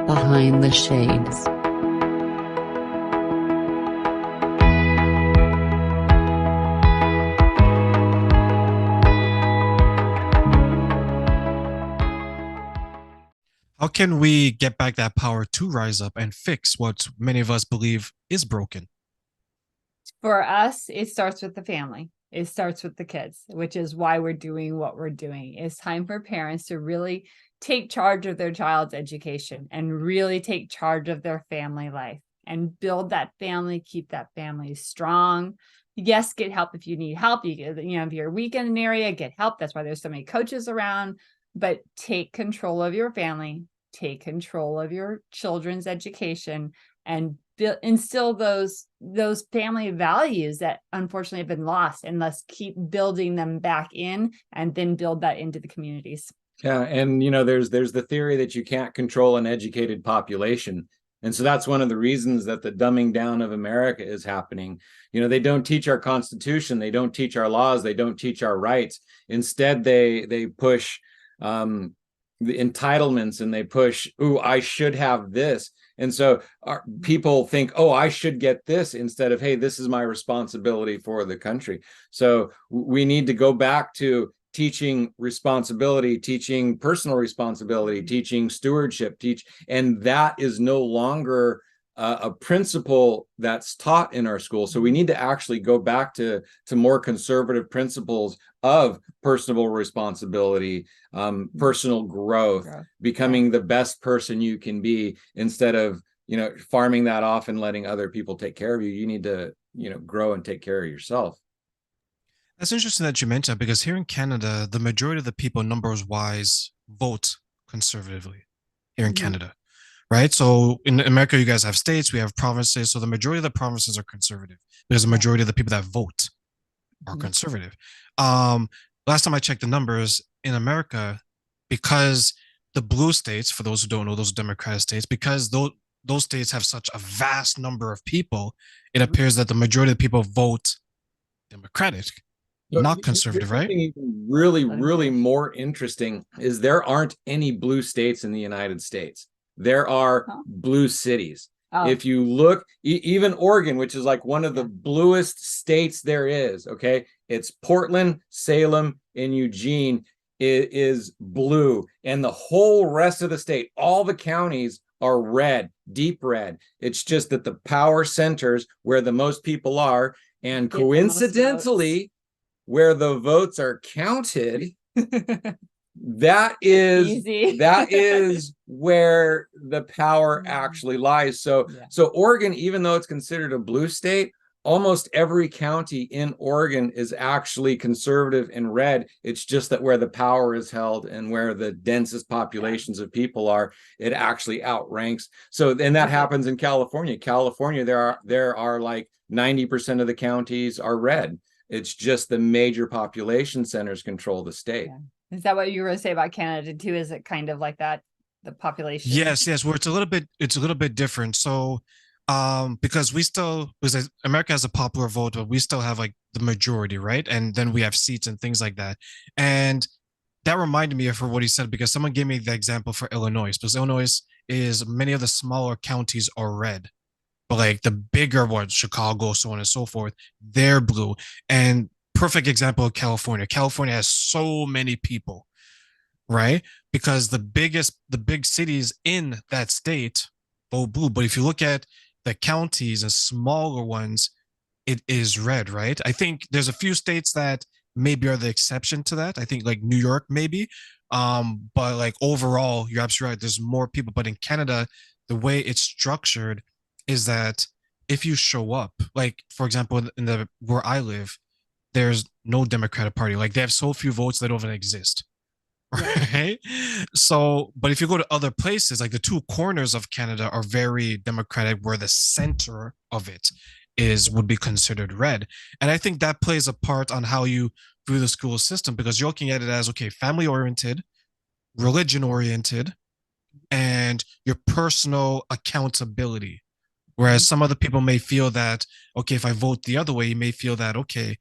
Behind the Shades. How can we get back that power to rise up and fix what many of us believe is broken? For us, it starts with the family. It starts with the kids, which is why we're doing what we're doing. It's time for parents to really take charge of their child's education and really take charge of their family life and build that family, keep that family strong. Yes, get help if you need help. If you're weak in an area, get help. That's why there's so many coaches around. But take control of your family, take control of your children's education, and instill those family values that unfortunately have been lost, and let's keep building them back in and then build that into the communities. Yeah, and there's the theory that you can't control an educated population. And so that's one of the reasons that the dumbing down of America is happening. They don't teach our Constitution, they don't teach our laws, they don't teach our rights. Instead, they push the entitlements, and they push, "Ooh, I should have this." And so people think, "Oh, I should get this," instead of, "Hey, this is my responsibility for the country." So we need to go back to teaching responsibility, teaching personal responsibility, teaching stewardship, and that is no longer a principle that's taught in our school. So we need to actually go back to more conservative principles of personal responsibility, personal growth, becoming the best person you can be, instead of farming that off and letting other people take care of you. You need to grow and take care of yourself. That's interesting that you mentioned, because here in Canada, the majority of the people, numbers wise, vote conservatively here in Canada, right? So in America, you guys have states, we have provinces. So the majority of the provinces are conservative because the majority of the people that vote are conservative. Last time I checked the numbers in America, because the blue states, for those who don't know, those Democratic states, because those states have such a vast number of people, it appears that the majority of the people vote Democratic, not conservative, right? Really, really more interesting is there aren't any blue states in the United States. There are blue cities. If you look, even Oregon, which is like one of the bluest states there is, okay, it's Portland, Salem, and Eugene is blue, and the whole rest of the state, all the counties are red, deep red. It's just that the power centers where the most people are, and coincidentally, where the votes are counted, that is where the power actually lies. So Oregon, even though it's considered a blue state, almost every county in Oregon is actually conservative and red. It's just that where the power is held and where the densest populations of people are, it actually outranks. So, and that happens in California. California, there are like 90% of the counties are red. It's just the major population centers control the state. Is that what you were going to say about Canada too? Is it kind of like that, the population? Yes, where it's a little bit different. So because America has a popular vote, but we still have like the majority, right? And then we have seats and things like that. And that reminded me of what he said, because someone gave me the example for Illinois, because Illinois is, many of the smaller counties are red, but like the bigger ones, Chicago, so on and so forth, they're blue. And perfect example of California. California has so many people, right? Because the big cities in that state vote blue. But if you look at the counties and smaller ones, it is red, right? I think there's a few states that maybe are the exception to that. I think like New York, maybe. But like overall, you're absolutely right. There's more people. But in Canada, the way it's structured is that if you show up, like for example, in where I live, there's no Democratic Party. Like they have so few votes they don't even exist. Right. So, but if you go to other places, like the two corners of Canada are very Democratic, where the center of it would be considered red. And I think that plays a part on how you view the school system, because you're looking at it as, okay, family oriented, religion oriented, and your personal accountability. Whereas some other people may feel that, okay, if I vote the other way, you may feel that, okay,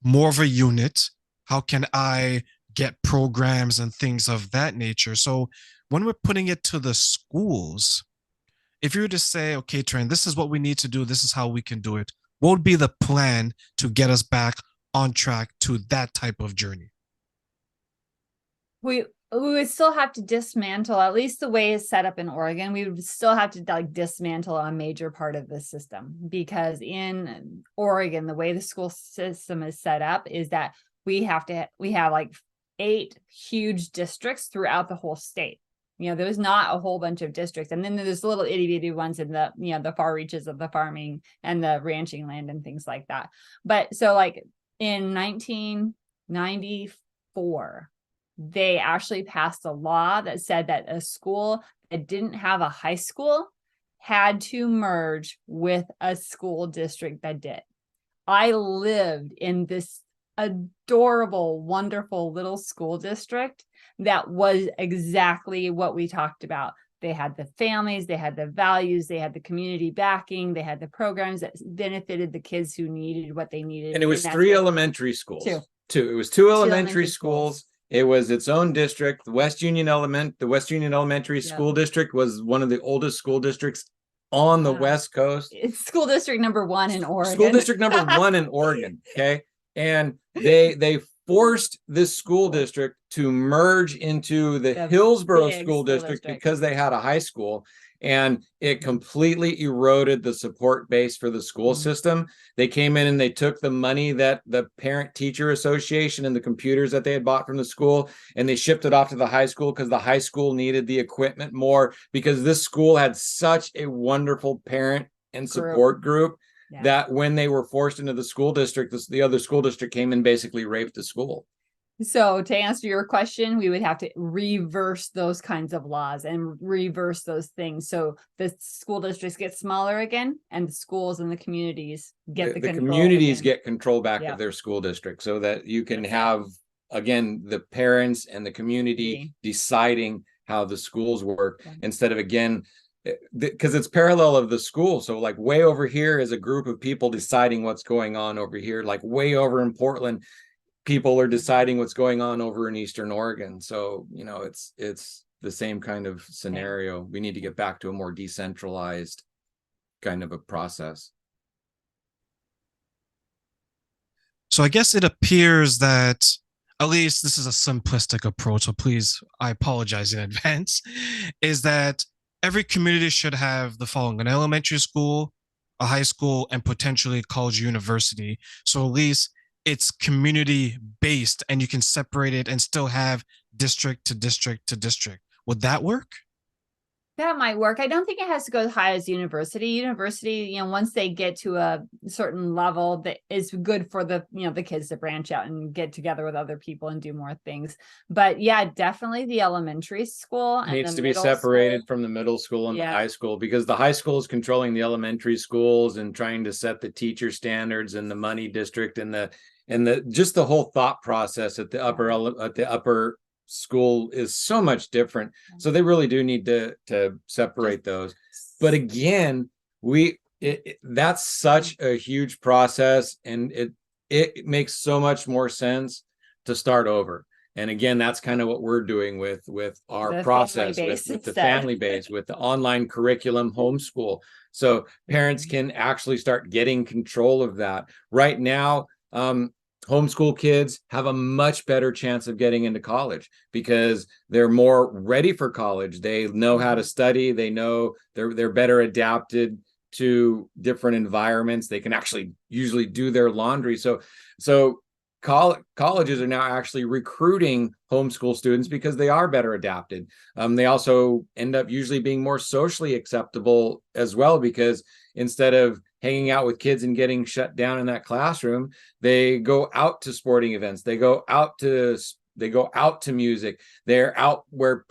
more of a unit. How can I get programs and things of that nature? So when we're putting it to the schools, if you were to say, okay, Trent, this is what we need to do, this is how we can do it, what would be the plan to get us back on track to that type of journey? We would still have to dismantle, at least the way it's set up in Oregon, we would still have to like dismantle a major part of the system, because in Oregon, the way the school system is set up is that we have like 8 huge districts throughout the whole state. There's not a whole bunch of districts. And then there's little itty bitty ones in the, the far reaches of the farming and the ranching land and things like that. But so like in 1994, they actually passed a law that said that a school that didn't have a high school had to merge with a school district that did. I lived in this adorable, wonderful little school district that was exactly what we talked about. They had the families, they had the values, they had the community backing, they had the programs that benefited the kids who needed what they needed. And it was 3 elementary schools. Two. It was 2 elementary schools. It was its own district. The West Union Elementary School District was one of the oldest school districts on the West Coast. It's school district number 1 in Oregon. School district number 1 in Oregon. Okay. And they forced this school district to merge into the Hillsborough School District because they had a high school, and it completely eroded the support base for the school system. They came in and they took the money that the Parent Teacher Association and the computers that they had bought from the school, and they shipped it off to the high school because the high school needed the equipment more, because this school had such a wonderful parent and support group. That when they were forced into the school district, the other school district came and basically raped the school. So to answer your question, we would have to reverse those kinds of laws and reverse those things. So the school districts get smaller again, and the schools and the communities get the communities get control back of their school district, so that you can have, again, the parents and the community deciding how the schools work instead of, again, because it's parallel of the school. So like way over here is a group of people deciding what's going on over here. Like way over in Portland, people are deciding what's going on over in Eastern Oregon. So, it's the same kind of scenario. We need to get back to a more decentralized kind of a process. So I guess it appears that, at least this is a simplistic approach, so please, I apologize in advance, is that every community should have the following: an elementary school, a high school, and potentially a college or university. So at least it's community based and you can separate it and still have district to district to district. Would that work? That might work. I don't think it has to go as high as university. Once they get to a certain level, that is good for the kids to branch out and get together with other people and do more things. But yeah, definitely the elementary school needs to be separated from the middle school and the high school, because the high school is controlling the elementary schools and trying to set the teacher standards and the money district and the just the whole thought process at the upper school is so much different. So they really do need to separate those. But again, that's such a huge process, and it makes so much more sense to start over. And again, that's kind of what we're doing with our process, with the family base, with the online curriculum, homeschool. So parents can actually start getting control of that. Right now, homeschool kids have a much better chance of getting into college because they're more ready for college. They know how to study. They know they're better adapted to different environments. They can actually usually do their laundry. So colleges are now actually recruiting homeschool students because they are better adapted. They also end up usually being more socially acceptable as well, because instead of hanging out with kids and getting shut down in that classroom, they go out to sporting events. They go out to music. They're out where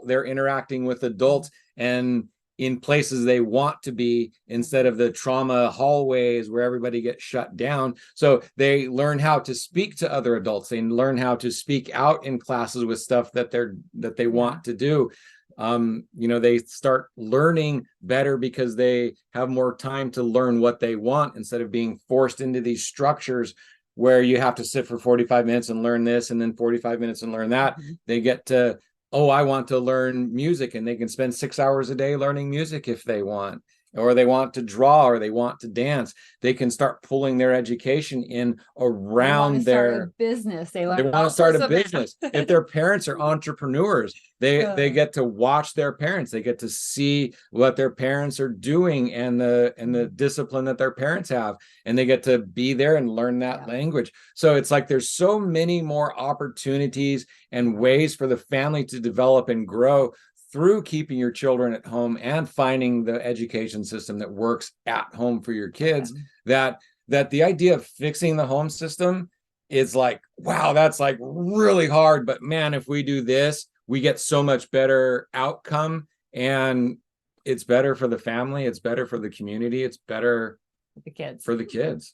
they're interacting with adults and in places they want to be, instead of the trauma hallways where everybody gets shut down. So they learn how to speak to other adults. They learn how to speak out in classes with stuff that they want to do. They start learning better because they have more time to learn what they want, instead of being forced into these structures where you have to sit for 45 minutes and learn this and then 45 minutes and learn that. They get to oh, I want to learn music, and they can spend 6 hours a day learning music if they want, or they want to draw, or they want to dance. They can start pulling their education in around their business. They want to start a business. If their parents are entrepreneurs, they get to watch their parents. They get to see what their parents are doing and the discipline that their parents have, and they get to be there and learn that language. So it's like there's so many more opportunities and ways for the family to develop and grow through keeping your children at home and finding the education system that works at home for your kids, that the idea of fixing the home system is like, wow, that's like really hard. But man, if we do this, we get so much better outcome, and it's better for the family. It's better for the community. It's better for the kids.